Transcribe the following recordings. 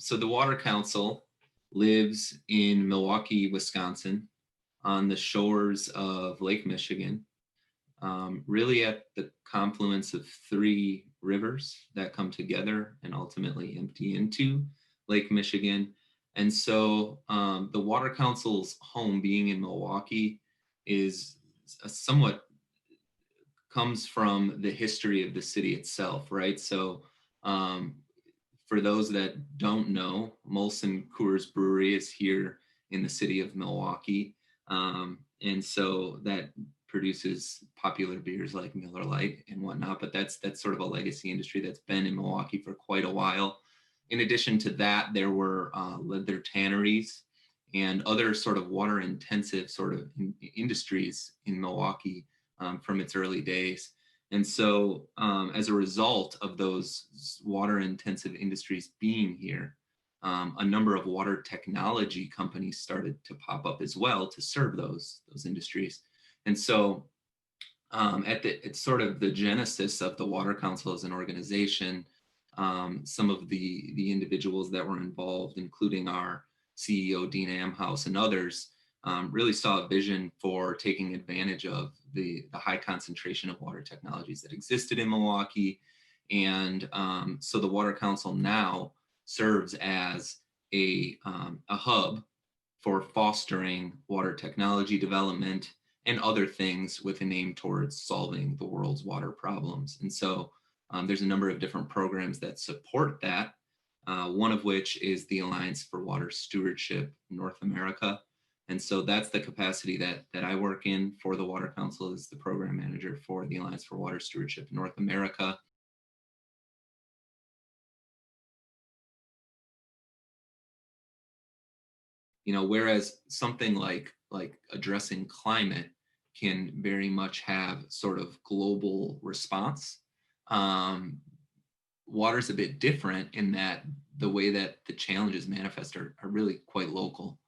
So the Water Council lives in Milwaukee, Wisconsin, on the shores of Lake Michigan, really at the confluence of three rivers that come together and ultimately empty into Lake Michigan. And so the Water Council's home, being in Milwaukee, is somewhat comes from the history of the city itself, right? So um, for those that don't know, Molson Coors Brewery is here in the city of Milwaukee. And so that produces popular beers like Miller Lite and whatnot, but that's sort of a legacy industry that's been in Milwaukee for quite a while. In addition to that, there were leather tanneries and other sort of water intensive sort of industries in Milwaukee from its early days. And so as a result of those water intensive industries being here, a number of water technology companies started to pop up as well to serve those industries. And so it's sort of the genesis of the Water Council as an organization. Some of the individuals that were involved, including our CEO, Dean Amhouse, and others, really saw a vision for taking advantage of the high concentration of water technologies that existed in Milwaukee. And so the Water Council now serves as a hub for fostering water technology development and other things with an aim towards solving the world's water problems. And so there's a number of different programs that support that, one of which is the Alliance for Water Stewardship North America. And so that's the capacity that I work in for the Water Council, as the program manager for the Alliance for Water Stewardship North America. You know, whereas something like addressing climate can very much have sort of global response, water's a bit different in that the way that the challenges manifest are really quite local.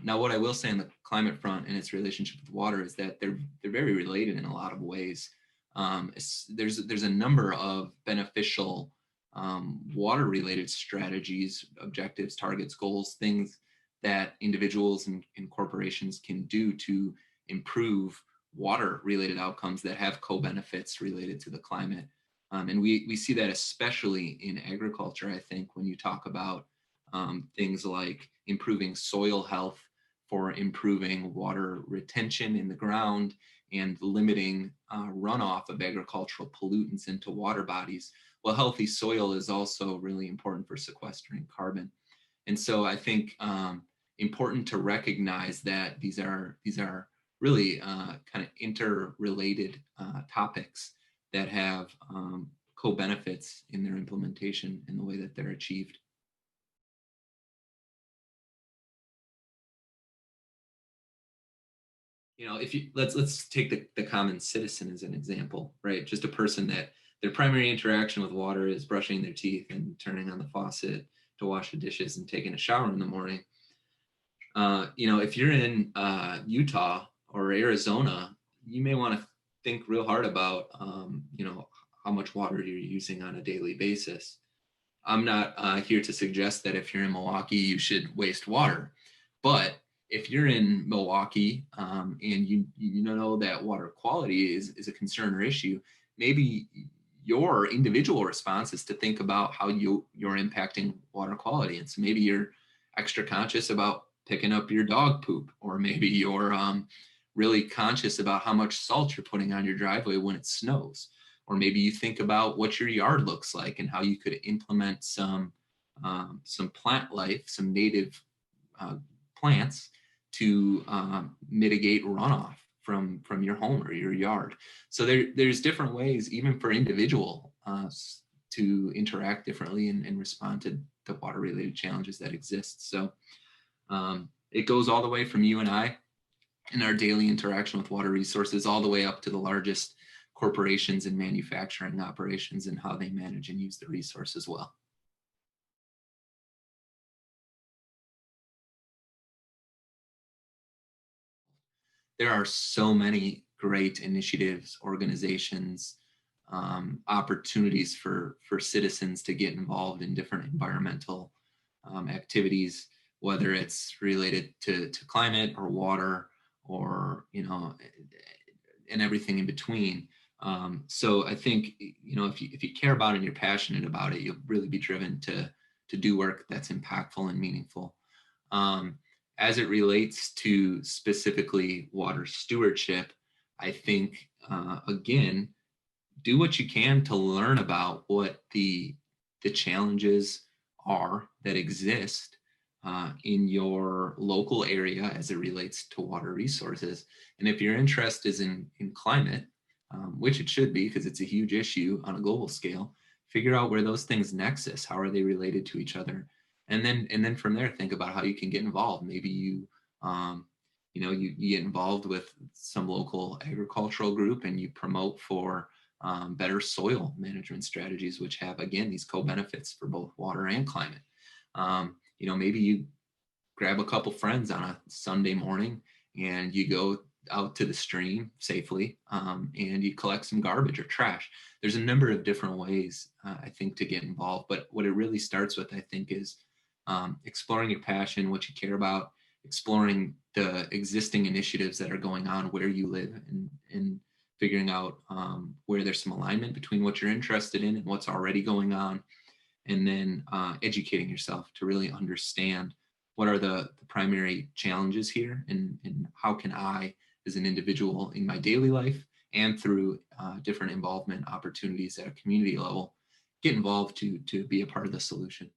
Now, what I will say on the climate front and its relationship with water is that they're very related in a lot of ways. There's a number of beneficial water-related strategies, objectives, targets, goals, things that individuals and corporations can do to improve water-related outcomes that have co-benefits related to the climate. And we see that especially in agriculture, I think, when you talk about things like improving soil health for improving water retention in the ground and limiting runoff of agricultural pollutants into water bodies. Well, healthy soil is also really important for sequestering carbon. And so I think important to recognize that these are really kind of interrelated topics that have co-benefits in their implementation and the way that they're achieved. You know, if you let's take the common citizen as an example, right? Just a person that their primary interaction with water is brushing their teeth and turning on the faucet to wash the dishes and taking a shower in the morning. You know, if you're in Utah or Arizona, you may want to think real hard about, you know, how much water you're using on a daily basis. I'm not here to suggest that if you're in Milwaukee, you should waste water. But if you're in Milwaukee and you know that water quality is a concern or issue, maybe your individual response is to think about how you're impacting water quality. And so maybe you're extra conscious about picking up your dog poop, or maybe you're really conscious about how much salt you're putting on your driveway when it snows. Or maybe you think about what your yard looks like and how you could implement some plant life, some native plants to mitigate runoff from your home or your yard. So there's different ways, even for individual, to interact differently and respond to water-related challenges that exist. So it goes all the way from you and I in our daily interaction with water resources, all the way up to the largest corporations and manufacturing operations and how they manage and use the resource as well. There are so many great initiatives, organizations, opportunities for citizens to get involved in different environmental activities, whether it's related to climate or water or, and everything in between. So I think, if you care about it and you're passionate about it, you'll really be driven to do work that's impactful and meaningful. Um, as it relates to specifically water stewardship, I think, again, do what you can to learn about what the challenges are that exist in your local area as it relates to water resources. And if your interest is in climate, which it should be because it's a huge issue on a global scale, figure out where those things nexus. How are they related to each other? And then from there, think about how you can get involved. Maybe you get involved with some local agricultural group and you promote for better soil management strategies, which have, again, these co-benefits for both water and climate. Maybe you grab a couple friends on a Sunday morning and you go out to the stream safely, and you collect some garbage or trash. There's a number of different ways, I think, to get involved. But what it really starts with, I think, is exploring your passion, what you care about, exploring the existing initiatives that are going on where you live, and figuring out where there's some alignment between what you're interested in and what's already going on, and then educating yourself to really understand what are the primary challenges here, and how can I, as an individual in my daily life and through different involvement opportunities at a community level, get involved to be a part of the solution.